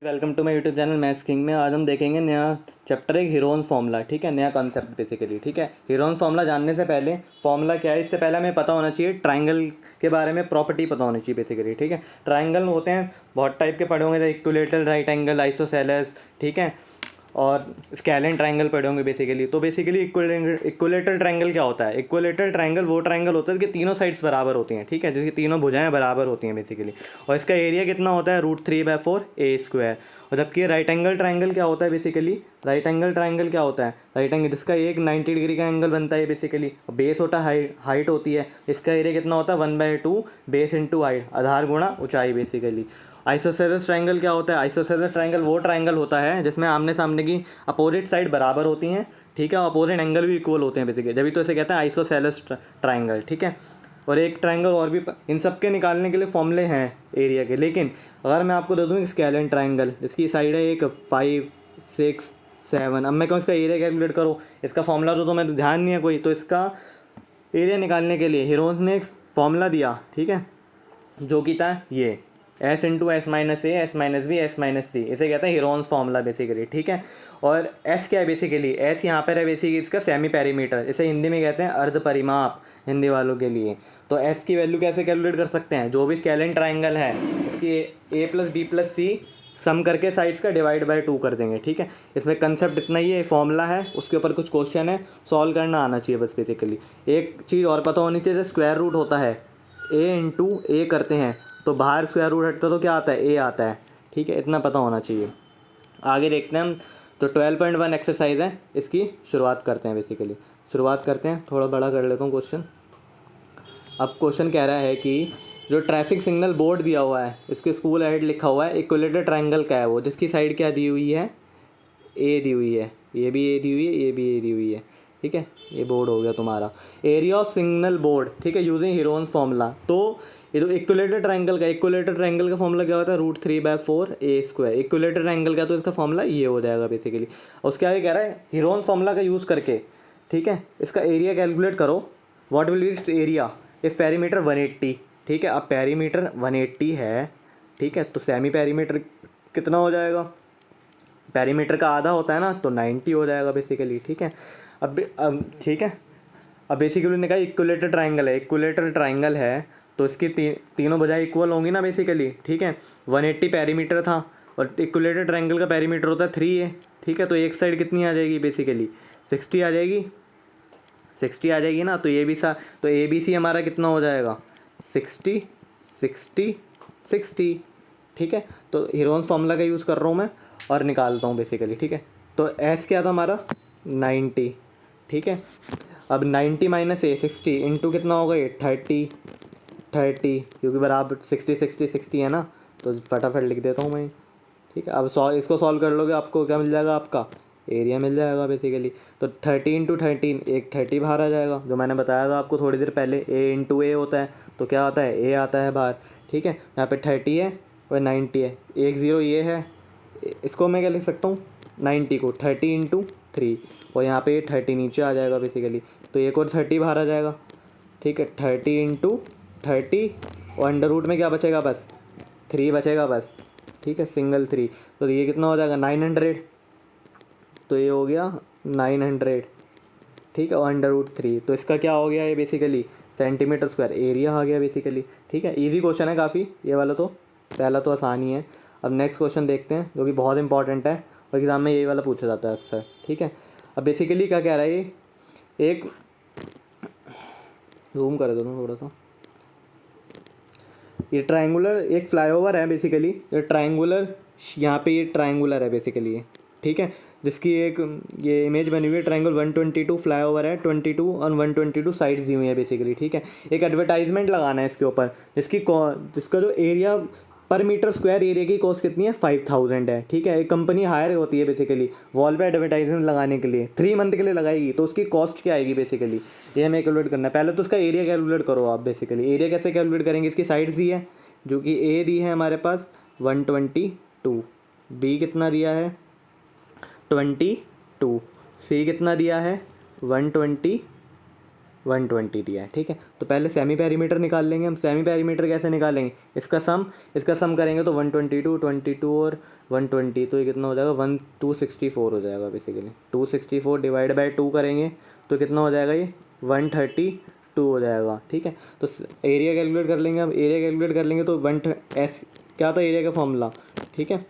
Welcome to my YouTube channel maths king में। आज हम देखेंगे नया चैप्टर एक हीरोन्स फार्मूला। ठीक है, नया कॉन्सेप्ट बेसिकली। ठीक है, हीरोन्स फार्मूला जानने से पहले फार्मूला क्या है इससे पहले हमें पता होना चाहिए ट्राइंगल के बारे में, प्रॉपर्टी पता होनी चाहिए बेसिकली। ठीक है, ट्राइंगल होते हैं बहुत टाइप के पढ़े होंगे, इक्विलेटरल राइट एंगल, आइसोसेलेस, ठीक है, और स्केलिन ट्राइंगल पढ़े होंगे बेसिकली। तो बेसिकली इक्विलेटरल ट्राइंगल क्या होता है? इक्विलेटरल ट्राइंगल वो ट्राइंगल होता है कि तीनों साइड्स बराबर होती हैं। ठीक है, जिसकी तीनों भुजाएं बराबर होती हैं बेसिकली, और इसका एरिया कितना होता है? √3/4 A²। और जबकि राइट एंगल ट्राइंगल क्या होता है बेसिकली? राइट एंगल ट्राइंगल क्या होता है? राइट एंगल जिसका एक 90 डिग्री का एंगल बनता है बेसिकली, बेस होता है हाइट होती है, इसका एरिया कितना होता है? 1/2 बेस इंटू हाइट, आधार गुणा ऊंचाई बेसिकली। आइसोसेलेस ट्राइंगल क्या होता है? आइसोसेलेस ट्राइंगल वो ट्राइंगल होता है जिसमें आमने सामने की अपोजिट साइड बराबर होती हैं। ठीक है, अपोजिट एंगल भी इक्वल होते हैं बेसिकली, जब तो इसे कहते हैं आइसोसेलेस ट्राइंगल। ठीक है, और एक ट्राइंगल और भी, इन सब के निकालने के लिए फॉर्मूले हैं एरिया के। लेकिन अगर मैं आपको दे दूँ स्केलिन ट्राइंगल, इसकी साइड है एक 5, 6, 7, अब मैं कहूँ इसका एरिया कैलकुलेट करो, इसका फॉर्मूला तो तुम्हें ध्यान नहीं है कोई, तो इसका एरिया निकालने के लिए हीरोन्स ने एक फॉर्मूला दिया। ठीक है, जो कि था ये S into S minus A S minus B S minus C, इसे कहते हैं हीरोन्स फार्मूला बेसिकली। ठीक है, और S क्या है बेसिकली? S यहाँ पर है बेसिकली इसका सेमी पेरीमीटर, इसे हिंदी में कहते हैं अर्ध परिमाप हिंदी वालों के लिए। तो S की वैल्यू कैसे कैलकुलेट कर सकते हैं? जो भी स्केलिन ट्राइंगल है उसकी A+B+C सम करके साइड्स का डिवाइड बाय 2 कर देंगे। ठीक है, इसमें कंसेप्ट इतना ही है, फॉर्मूला है, उसके ऊपर कुछ क्वेश्चन है, सॉल्व करना आना चाहिए बस बेसिकली। एक चीज़ और पता होनी चाहिए, स्क्वायर रूट होता है, A इंटू ए करते हैं तो बाहर स्क्वायर रूट हटता तो क्या आता है? A आता है। ठीक है, इतना पता होना चाहिए। आगे देखते हैं हम, तो 12.1 एक्सरसाइज है, इसकी शुरुआत करते हैं बेसिकली। शुरुआत करते हैं, थोड़ा बड़ा कर लेता हूँ क्वेश्चन। अब क्वेश्चन कह रहा है कि जो ट्रैफिक सिग्नल बोर्ड दिया हुआ है, इसके स्कूल हेड लिखा हुआ है, इक्विलेटरल ट्राइंगल का है वो, जिसकी साइड क्या दी हुई है? ए दी हुई है, ये भी ए दी हुई है, ये भी ए दी हुई है। ठीक है, ये बोर्ड हो गया तुम्हारा। एरिया ऑफ सिग्नल बोर्ड, ठीक है, यूजिंग हीरोन्स फार्मूला। तो ये तो इक्विलेटरल ट्राइंगल का फॉर्मूला क्या होता है? √3/4 A²। इक्विलेटरल ट्राइंगल का तो इसका फॉर्मूला ये हो जाएगा बेसिकली। उसके आगे कह रहा है हीरोन्स फार्मूला का यूज़ करके, ठीक है, इसका एरिया कैलकुलेट करो। What will be it's area if perimeter 180। ठीक है, अब पेरीमीटर 180 है, ठीक है, तो सेमी पेरीमीटर कितना हो जाएगा? पेरीमीटर का आधा होता है ना, तो 90 हो जाएगा बेसिकली। ठीक है, अब ठीक है, अब बेसिकली उन्होंने कहा इक्विलेटरल ट्राइंगल है, इक्विलेटरल ट्राइंगल है तो इसकी तीनों बजाय इक्वल होंगी ना बेसिकली। ठीक है, 180 पेरीमीटर था और इक्विलेटरल ट्राइंगल का पेरीमीटर होता है 3 है। ठीक है, तो एक साइड कितनी आ जाएगी बेसिकली? 60 आ जाएगी, 60 आ जाएगी ना, तो ये भी तो ABC हमारा कितना हो जाएगा? 60, 60, 60। ठीक है, तो हीरोन्स फार्मूला का यूज़ कर रहा हूँ मैं और निकालता हूँ बेसिकली। ठीक है, तो S क्या था हमारा? 90। ठीक है, अब 90 माइनस ए 60 इंटू कितना होगा? ये 30, 30, क्योंकि बराबर 60 60 60 है ना, तो फटाफट लिख देता हूँ मैं। ठीक है, अब इसको सॉल्व कर लोगे, आपको क्या मिल जाएगा? आपका एरिया मिल जाएगा बेसिकली। तो 30 इंटू 13, एक 30 बाहर आ जाएगा, जो मैंने बताया था आपको थोड़ी देर पहले, A इंटू ए होता है, तो क्या आता है? A आता है बाहर। ठीक है, यहाँ पे 30 है और 90 है, एक ज़ीरो ये है, इसको मैं क्या लिख सकता हूँ? 90 को 30 इंटू 3, और यहाँ पे 30 नीचे आ जाएगा बेसिकली, तो एक और 30 बाहर आ जाएगा। ठीक है, 30 इंटू 30, और अंडर रूट में क्या बचेगा? बस 3 बचेगा बस। ठीक है, सिंगल 3, तो ये कितना हो जाएगा? 900। तो ये हो गया 900। ठीक है, और अंडर रूट 3, तो इसका क्या हो गया? ये बेसिकली सेंटीमीटर स्क्वायर एरिया आ गया बेसिकली। ठीक है, इजी क्वेश्चन है काफ़ी ये वाला, तो पहला तो आसान ही है। अब नेक्स्ट क्वेश्चन देखते हैं, जो कि बहुत इंपॉर्टेंट है और एग्ज़ाम में यही वाला पूछा जाता है अक्सर। ठीक है, अब बेसिकली क्या कह रहा है ये, एक जूम कर दो थोड़ा सा, ये ट्रायंगुलर एक फ्लाईओवर है बेसिकली, ये ट्रायंगुलर, यहाँ पे ये ट्रायंगुलर है बेसिकली ये। ठीक है, जिसकी एक ये इमेज बनी हुई है, ट्रायंगल 122 फ्लाईओवर है, 22 और 122 साइड्स दी हुई है बेसिकली। ठीक है, एक एडवर्टाइजमेंट लगाना है इसके ऊपर, जिसका जो एरिया पर मीटर स्क्वायर एरिया की कॉस्ट कितनी है? 5000 है। ठीक है, एक कंपनी हायर होती है बेसिकली वॉल पे एडवर्टाइजमेंट लगाने के लिए, 3 मंथ के लिए लगाएगी, तो उसकी कॉस्ट क्या आएगी बेसिकली, ये हमें कैलकुलेट करना है। पहले तो उसका एरिया कैलकुलेट करो आप बेसिकली। एरिया कैसे कैलकुलेट करेंगे? इसकी साइड्स दी है, जो कि ए दी है हमारे पास 122, बी कितना दिया है? 22, सी कितना दिया है? 120, 120 दिया है, ठीक है। तो पहले सेमी पेरीमीटर निकाल लेंगे हम। सेमी पेरीमीटर कैसे निकालेंगे, इसका सम करेंगे तो 122 22 और 120, तो ये कितना हो जाएगा 264 हो जाएगा बेसिकली। 264 डिवाइड बाई 2 करेंगे तो कितना हो जाएगा, ये 132 हो जाएगा, ठीक है। तो एरिया कैलकुलेट कर लेंगे। अब एरिया कैलकुलेट कर लेंगे तो एस क्या था एरिया का फॉर्मूला, ठीक है,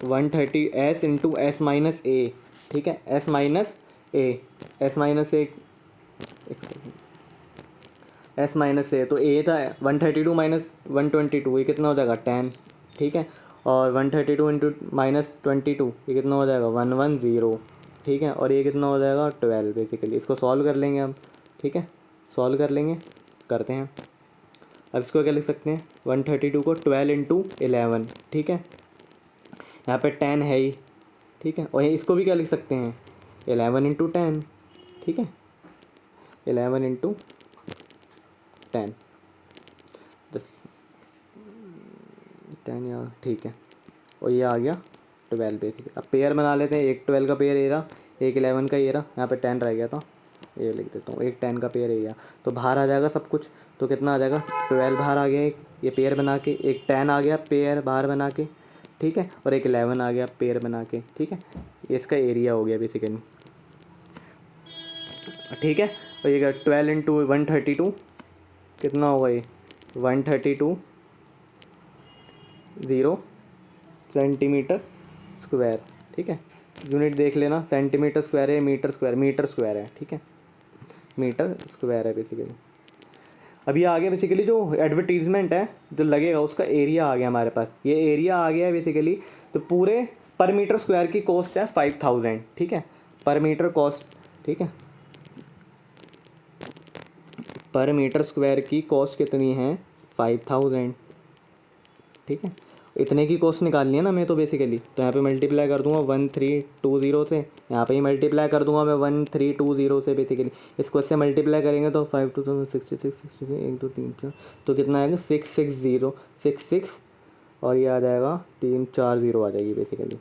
130 एस इंटू एस माइनस ए, ठीक है, S minus A, S minus A, S minus ए, तो ए था 132 माइनस 122, ये कितना हो जाएगा 10, ठीक है। और 132 इंटू माइनस 22 ये कितना हो जाएगा 110, ठीक है। और ये कितना हो जाएगा 12 बेसिकली। इसको सॉल्व कर लेंगे हम, ठीक है, सॉल्व कर लेंगे, करते हैं। अब इसको क्या लिख सकते हैं, 132 को 12 इंटू 11, ठीक है, यहाँ पे 10 है ही, ठीक है। और इसको भी क्या लिख सकते हैं 11 इंटू 10, ठीक है, 11 इंटू 10 10 यार, ठीक है। और ये आ गया 12 बेसिकली। अब पेयर बना लेते हैं, एक 12 का पेयर ये रहा, एक 11 का ये रहा, यहाँ पे 10 रह गया था, ये लिख देता हूँ, एक 10 का पेयर ये गया, तो बाहर आ जाएगा सब कुछ। तो कितना आ जाएगा 12 बाहर आ गया, एक ये पेयर बना के, एक 10 आ गया पेयर बाहर बना के, ठीक है, और एक 11 आ गया पेयर बना के, ठीक है। ये इसका एरिया हो गया बेसिकली, ठीक है। और ये 12 इंटू 132 कितना होगा, ये 132 सेंटीमीटर स्क्वायर, ठीक है। यूनिट देख लेना, सेंटीमीटर स्क्वायर है, मीटर स्क्वायर है, ठीक है, मीटर स्क्वायर है बेसिकली। अभी आ गया बेसिकली जो एडवर्टीजमेंट है जो लगेगा उसका एरिया आ गया हमारे पास, ये एरिया आ गया है बेसिकली। तो पूरे पर मीटर स्क्वायर की कॉस्ट है 5000, ठीक है, पर मीटर कॉस्ट, ठीक है, पर मीटर स्क्वायर की कॉस्ट कितनी है 5000, ठीक है। इतने की कॉस्ट निकालनी है ना मैं तो बेसिकली, तो यहाँ पे मल्टीप्लाई कर दूंगा 1320 से, यहाँ पे ही मल्टीप्लाई कर दूंगा मैं 1320 से बेसिकली। इसको इससे मल्टीप्लाई करेंगे तो 5 2 66 66 1 2 3 4, तो कितना आएगा 660 और ये आ जाएगा 340 आ जाएगी बेसिकली,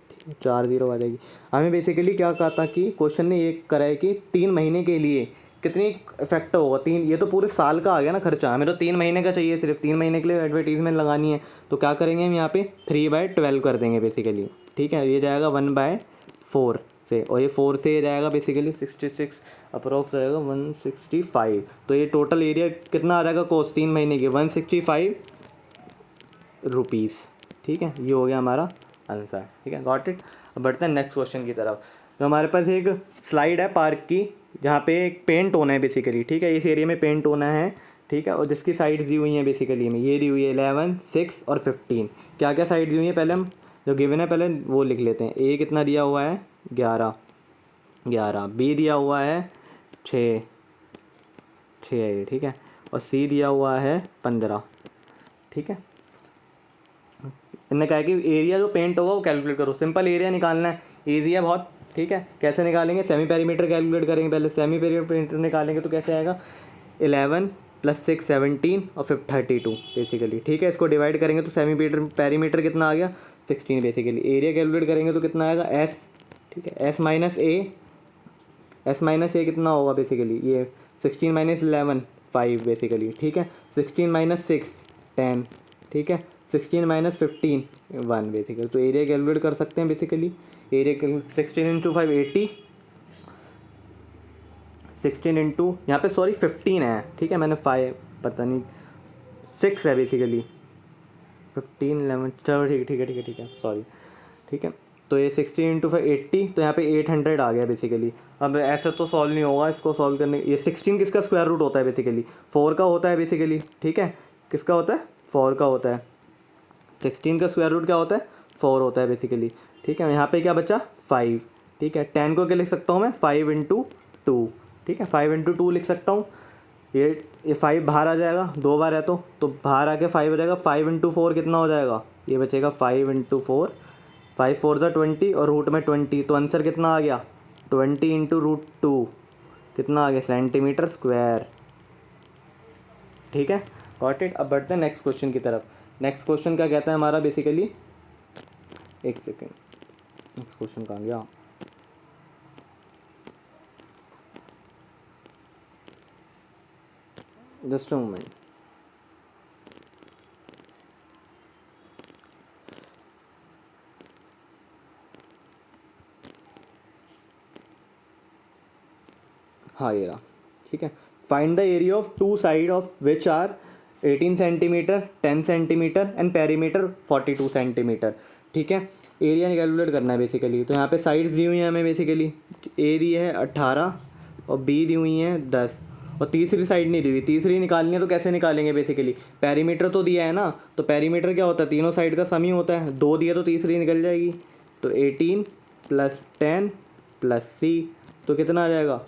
ठीक है, 40 आ जाएगी। हमें बेसिकली क्या कहा था कि क्वेश्चन ने ये करा है कि 3 महीने के लिए कितनी इफेक्ट होगा, ये तो पूरे साल का आ गया ना खर्चा, हमें तो 3 महीने का चाहिए, सिर्फ 3 महीने के लिए एडवर्टीजमेंट लगानी है। तो क्या करेंगे हम यहाँ पे 3/12 कर देंगे बेसिकली, ठीक है। ये जाएगा 1/4 से, और ये 4 से ये जाएगा बेसिकली 66, अप्रोक्स आएगा 165। तो ये टोटल एरिया कितना आ जाएगा कॉस्ट 3 महीने की 165 रुपीज़, ठीक है। ये हो गया हमारा आंसर, ठीक है, गॉट इट। अब बढ़ते हैं नेक्स्ट क्वेश्चन की तरफ। तो हमारे पास एक स्लाइड है पार्क की, जहाँ पे एक पेंट होना है बेसिकली, ठीक है, इस एरिया में पेंट होना है, ठीक है। और जिसकी साइड दी हुई हैं बेसिकली में ये दी हुई है 11 6 और 15। क्या क्या साइड दी हुई है पहले हम जो गिवन है पहले वो लिख लेते हैं। ए कितना दिया हुआ है 11, बी दिया हुआ है 6 है, ठीक है, और सी दिया हुआ है 15, ठीक है। इन्होंने कहा कि एरिया जो पेंट होगा वो कैलकुलेट करो, सिंपल एरिया निकालना है, ईजी है बहुत, ठीक है। कैसे निकालेंगे, सेमी पेरीमीटर कैलकुलेट करेंगे पहले। सेमी पेरीमीटर निकालेंगे तो कैसे आएगा 11 + 6 17 और फिर 32 बेसिकली, ठीक है। इसको डिवाइड करेंगे तो सेमी पेरीमीटर कितना आ गया 16 बेसिकली। एरिया कैलकुलेट करेंगे तो कितना आएगा एस, ठीक है, एस माइनस ए कितना होगा बेसिकली, ये 16 - 11 5 बेसिकली, ठीक है। 16 - 6 10, ठीक है, 16 - 15 1 बेसिकली। तो एरिया कैलकुलेट कर सकते हैं बेसिकली। एरिया 16 × 5 80, 16 इंटू यहाँ पे सॉरी 15 है, ठीक है, मैंने 5 पता नहीं 6 है बेसिकली, 15 11 चलो ठीक है सॉरी, ठीक है। तो ये 16 × 5 80, तो यहाँ पे 800 आ गया बेसिकली। अब ऐसे तो सॉल्व नहीं होगा, इसको सॉल्व करने ये 16 किसका स्क्वायर रूट होता है बेसिकली 4 का होता है बेसिकली, ठीक है। किसका होता है 4 का होता है। 16 का स्क्वायर रूट क्या होता है 4 होता है बेसिकली, ठीक है। यहाँ पे क्या बचा 5, ठीक है। 10 को क्या लिख सकता हूँ मैं 5 × 2, ठीक है, 5 × 2 लिख सकता हूँ। ये 5 बाहर आ जाएगा, 2 बार है तो बाहर आके 5 हो जाएगा। 5 × 4 कितना हो जाएगा, ये बचेगा 5 × 4, 5 4 = 20 और रूट में 20, तो आंसर कितना आ गया 20 × √2 कितना आ गया सेंटीमीटर स्क्वायर, ठीक है, गॉट इट। अब बढ़ते हैं नेक्स्ट क्वेश्चन की तरफ। नेक्स्ट क्वेश्चन क्या कहता है हमारा बेसिकली, एक सेकेंड, नेक्स्ट क्वेश्चन कहाँ गया, जस्ट अ मोमेंट। हाँ ये रहा, ठीक है। Find the area of two side of which are 18 centimetre, 10 centimetre and perimeter 42 centimetre, ठीक है। एरिया कैलकुलेट करना है बेसिकली। तो यहाँ पे साइड्स दी हुई हैं हमें बेसिकली, ए दी है 18 और बी दी हुई हैं 10 और तीसरी साइड नहीं दी हुई। तीसरी निकालनी है तो कैसे निकालेंगे बेसिकली, पेरीमीटर तो दिया है ना, तो पेरीमीटर क्या होता है, तीनों साइड का सम ही होता है। 2 दिया तो तीसरी निकल जाएगी, तो 18 + 10 + सी, तो कितना आ जाएगा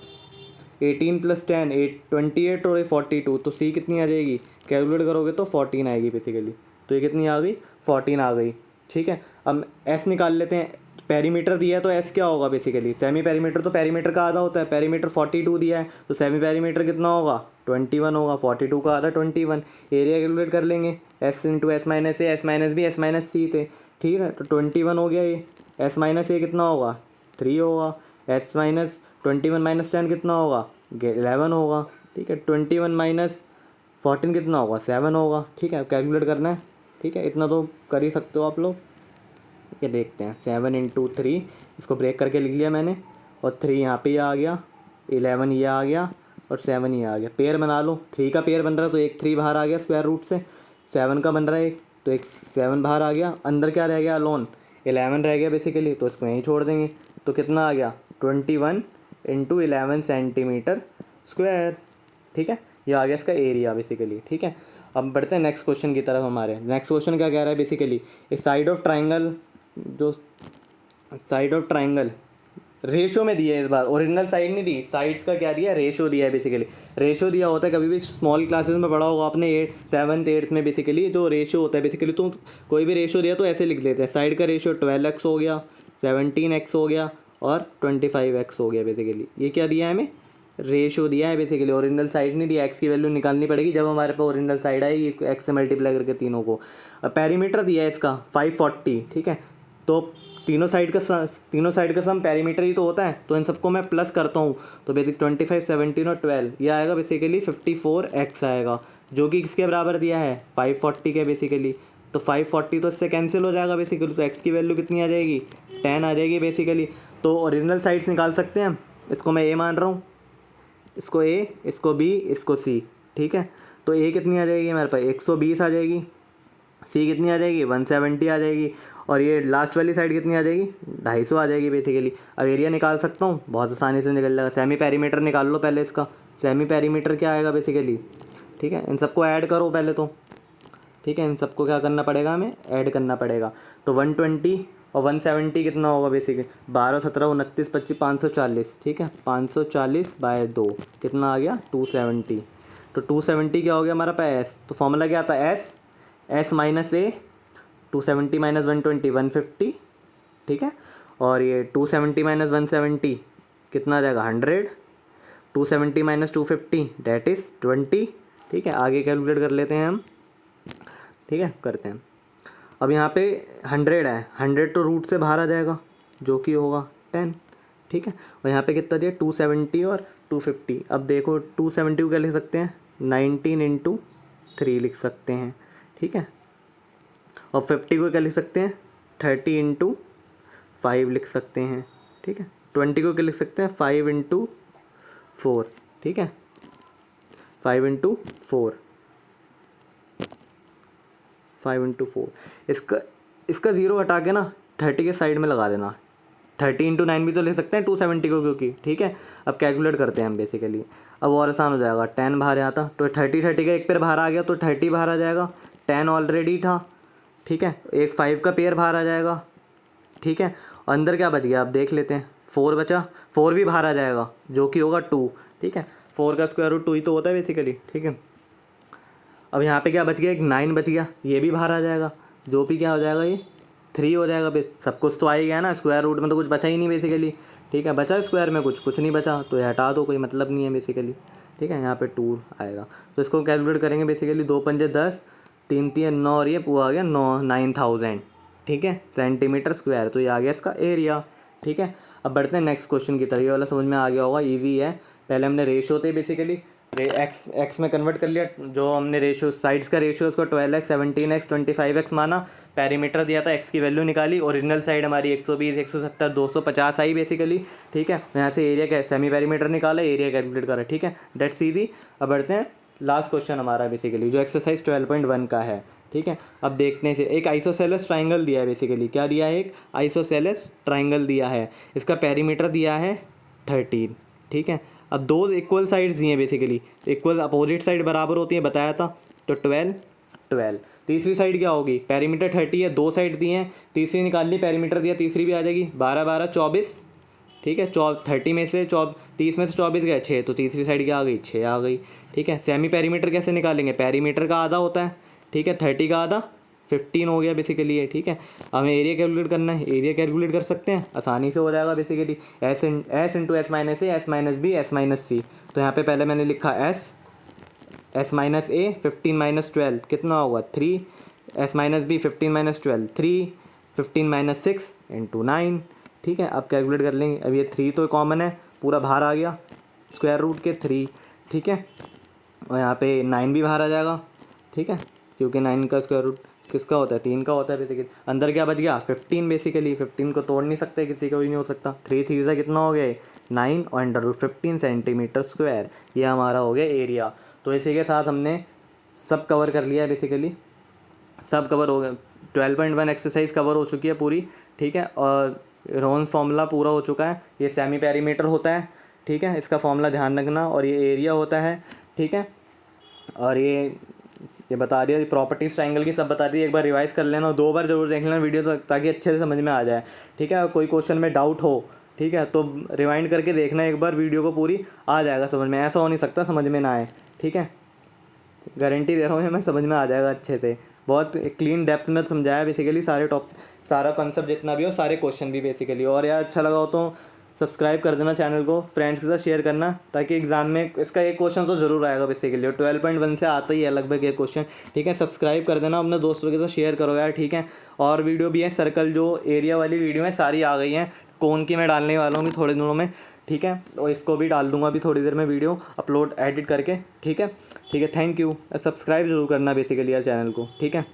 18 + 10 28 और 42, तो सी कितनी आ जाएगी, कैलकुलेट करोगे तो 14 आएगी बेसिकली। तो ये कितनी आ गई, 14 आ गई, ठीक है। अब एस निकाल लेते हैं। पेरीमीटर दिया है तो एस क्या होगा बेसिकली, सेमी पेरीमीटर तो पेरीमीटर का आधा होता है। पेरीमीटर 42 दिया है तो सेमी पेरीमीटर कितना होगा 21 होगा, 42 का आधा 21। एरिया कैलकुलेट कर लेंगे, S into S minus A, S minus B, S minus C थे, ठीक है। तो 21 हो गया ये, एस माइनस ए कितना होगा 3 होगा, एस माइनस 21 माइनस 10 कितना होगा 11 होगा, ठीक है। 21 माइनस 14 कितना होगा 7 होगा, ठीक है। कैलकुलेट करना है, ठीक है, इतना तो कर ही सकते हो आप लोग। ये देखते हैं 7 इंटू 3, इसको ब्रेक करके लिख लिया मैंने, और 3 यहाँ पे आ गया, 11 ये आ गया और 7 ये आ गया। पेयर बना लो, 3 का पेयर बन रहा है तो एक 3 बाहर आ गया स्क्वायर रूट से, 7 का बन रहा है एक, तो एक 7 बाहर आ गया। अंदर क्या रह गया लोन 11 रह गया बेसिकली, तो इसको यहीं छोड़ देंगे। तो कितना आ गया 21 इंटू 11 सेंटीमीटर स्क्वायर, ठीक है। ये आ गया इसका एरिया बेसिकली, ठीक है। अब बढ़ते हैं नेक्स्ट क्वेश्चन की तरफ। हमारे नेक्स्ट क्वेश्चन क्या कह रहा है बेसिकली, इस साइड ऑफ ट्राइंगल, जो साइड ऑफ ट्राइंगल रेशो में दिया है, इस बार ओरिजिनल साइड नहीं दी, साइड्स का क्या दिया है रेशो दिया है बेसिकली। रेशो दिया होता है कभी भी स्मॉल क्लासेस में पढ़ा होगा आपने 7th 8th में बेसिकली, जो रेशो होता है बेसिकली, तो कोई भी रेशो दिया तो ऐसे लिख लेते हैं, साइड का रेशो 12x हो गया, 17x हो गया और 25x हो गया बेसिकली। ये क्या दिया है हमें, रेशो दिया है बेसिकली, ओरिजिनल साइड नहीं दिया। एक्स की वैल्यू निकालनी पड़ेगी जब हमारे पास ओरिजिनल साइड आएगी, इसको एक्स से मल्टीप्लाई करके तीनों को। पेरीमीटर दिया है इसका 540, ठीक है। तो तीनों साइड का सम पेरीमीटर ही तो होता है, तो इन सबको मैं प्लस करता हूँ, तो बेसिक 25 17 और 12 ये आएगा बेसिकली 54x आएगा, जो कि किसके बराबर दिया है 540 के बेसिकली। तो 540 तो इससे कैंसिल हो जाएगा बेसिकली, तो x की वैल्यू कितनी आ जाएगी 10 आ जाएगी बेसिकली। तो ओरिजिनल साइड्स निकाल सकते हैं हम, इसको मैं a मान रहा हूँ, इसको a, इसको b, इसको c, ठीक है। तो a कितनी आ जाएगी हमारे पास 120 आ जाएगी, c कितनी आ जाएगी 170 आ जाएगी, और ये लास्ट वाली साइड कितनी आ जाएगी 250 आ जाएगी बेसिकली। अब एरिया निकाल सकता हूँ, बहुत आसानी से निकल जाएगा। सेमी पेरीमीटर निकाल लो पहले इसका, सेमी पेरीमीटर क्या आएगा बेसिकली, ठीक है। इन सबको ऐड करो पहले तो, ठीक है। इन सबको क्या करना पड़ेगा, हमें ऐड करना पड़ेगा। तो 120 और 170 कितना होगा बेसिकली 12 17 29 25 540, ठीक है। 540/2 कितना आ गया 270। तो 270 क्या हो गया हमारा पास एस, तो फॉर्मूला क्या आता है एस माइनस ए, 270 माइनस 120 150, ठीक है। और ये 270 माइनस 170 कितना आ जाएगा 100, 270 माइनस 250 डेट इज़ 20, ठीक है। आगे कैलकुलेट कर लेते हैं हम, ठीक है, करते हैं। अब यहाँ पे 100 है, 100 तो रूट से बाहर आ जाएगा जो कि होगा 10, ठीक है। और यहाँ पे कितना दिया 270 और 250। अब देखो 270 को क्या लिख सकते हैं 19 इंटू 3 लिख सकते हैं, ठीक है। और 50 को क्या लिख सकते हैं 30 इंटू 5 लिख सकते हैं, ठीक है। 20 को क्या लिख सकते हैं 5 इंटू 4, ठीक है, 5 इंटू 4, 5 इंटू 4। इसका ज़ीरो हटा के ना 30 के साइड में लगा देना। 30 इंटू 9 भी तो ले सकते हैं 270 को, क्योंकि ठीक है। अब कैलकुलेट करते हैं हम बेसिकली, अब और आसान हो जाएगा। 10 बाहर आता तो 30 का एक पेयर बाहर आ गया तो 30 बाहर आ जाएगा, 10 ऑलरेडी था, ठीक है। एक 5 का पेयर बाहर आ जाएगा, ठीक है। अंदर क्या बच गया आप देख लेते हैं, 4 बचा, 4 भी बाहर आ जाएगा जो कि होगा 2, ठीक है। 4 का स्क्वायर रूट 2 ही तो होता है बेसिकली, ठीक है। अब यहाँ पे क्या बच गया, एक 9 बच गया, ये भी बाहर आ जाएगा जो भी क्या हो जाएगा ये 3 हो जाएगा। सब कुछ तो आ ही गया ना, स्क्वायर रूट में तो कुछ बचा ही नहीं बेसिकली, ठीक है। बचा स्क्वायर में कुछ नहीं बचा, तो ये हटा दो, कोई मतलब नहीं है बेसिकली, ठीक है। यहाँ पे 2 आएगा, तो इसको कैलकुलेट करेंगे बेसिकली, 2 पंजे 10, 3 3 9 और ये पूरा आ गया 9000, ठीक है, सेंटीमीटर स्क्वायर। तो ये आ गया इसका एरिया, ठीक है। अब बढ़ते हैं नेक्स्ट क्वेश्चन की तरफ। ये वाला समझ में आ गया होगा, ईजी है। पहले हमने रेशो थे बेसिकली, एक्स में कन्वर्ट कर लिया, जो हमने रेशियो साइड्स का रेशियो उसको 12x 17x 25x माना, पेरीमीटर दिया था, एक्स की वैल्यू निकाली, ओरिजिनल साइड हमारी 120 170 250 आई बेसिकली, ठीक है। यहाँ से एरिया का सेमी पेरीमीटर निकाला, एरिया कैलकुलेट करा, ठीक है, दैट्स ईजी। अब बढ़ते हैं लास्ट क्वेश्चन हमारा बेसिकली जो एक्सरसाइज 12.1 का है, ठीक है। अब देखने से एक आइसोसेलेस ट्राइंगल दिया है बेसिकली, क्या दिया है, एक आइसोसेलेस ट्राइंगल दिया है, इसका पेरीमीटर दिया है 13, ठीक है। अब दो इक्वल साइड्स दिए हैं बेसिकली, इक्वल अपोजिट साइड बराबर होती है बताया था, तो 12 12। तीसरी साइड क्या होगी, पेरीमीटर 30 है, दो साइड दिए हैं, तीसरी निकाल ली, पेरीमीटर दिया, तीसरी भी आ जाएगी, 12 12 24, ठीक है। 30 में से 30 में से 24 गया 6, तो तीसरी साइड क्या आ गई, 6 आ गई, ठीक है। सेमी पेरीमीटर कैसे निकालेंगे, पेरीमीटर का आधा होता है, ठीक है, 30 का आधा 15 हो गया बेसिकली ये, ठीक है। हमें एरिया कैलकुलेट करना है, एरिया कैलकुलेट कर सकते हैं, आसानी से हो जाएगा basically, S into S minus A, S minus B, S minus C. तो यहाँ पे पहले मैंने लिखा एस माइनस ए 15 माइनस 12 कितना होगा 3, s minus b 15 minus 12 3, 15 minus 6 into 9, ठीक है। अब कैलकुलेट कर लेंगे, अब ये 3 तो कॉमन है, पूरा बाहर आ गया स्क्वायर रूट के 3, ठीक है, और यहाँ पे 9 भी बाहर आ जाएगा, ठीक है, क्योंकि 9 का स्क्वायर रूट किसका होता है, 3 का होता है बेसिकली। अंदर क्या बच गया 15 बेसिकली, 15 को तोड़ नहीं सकते, किसी का भी नहीं हो सकता, 3 3 से कितना हो गया 9 और अंडर रूट 15 सेंटीमीटर स्क्वायर, ये हमारा हो गया एरिया। तो इसी के साथ हमने सब कवर कर लिया है बेसिकली, सब कवर हो गया, 12.1 एक्सरसाइज कवर हो चुकी है पूरी, ठीक है। और रोन्स फॉर्मूला पूरा हो चुका है, ये सेमी पेरीमीटर होता है, ठीक है, इसका फॉर्मूला ध्यान रखना, और ये एरिया होता है, ठीक है। और ये बता दिया, प्रॉपर्टीज ट्रायंगल की सब बता दी, एक बार रिवाइज कर लेना और 2 बार जरूर देख लेना वीडियो, तो ताकि अच्छे से समझ में आ जाए, ठीक है। कोई क्वेश्चन में डाउट हो, ठीक है, तो रिवाइंड करके देखना एक बार वीडियो को, पूरी आ जाएगा समझ में, ऐसा हो नहीं सकता समझ में ना आए, ठीक है, गारंटी दे रहा हूँ मैं, समझ में आ जाएगा अच्छे से, बहुत क्लीन डेप्थ में समझाया बेसिकली, सारा कॉन्सेप्ट जितना भी हो, सारे क्वेश्चन भी बेसिकली। और यार अच्छा लगा हो तो सब्सक्राइब कर देना चैनल को, फ्रेंड्स के साथ शेयर करना, ताकि एग्जाम में इसका एक क्वेश्चन तो ज़रूर आएगा बेसिकली, और 12.1 से आता ही है लगभग एक क्वेश्चन, ठीक है। सब्सक्राइब कर देना, अपने दोस्तों के साथ शेयर करो यार, ठीक है। और वीडियो भी है, सर्कल जो एरिया वाली वीडियो है सारी आ गई हैं, कौन की मैं डालने वाला हूँ थोड़े दिनों में, ठीक है, और इसको भी डाल दूंगा अभी थोड़ी देर में वीडियो अपलोड एडिट करके, ठीक है। थैंक यू, सब्सक्राइब जरूर करना बेसिकली यार चैनल को, ठीक है।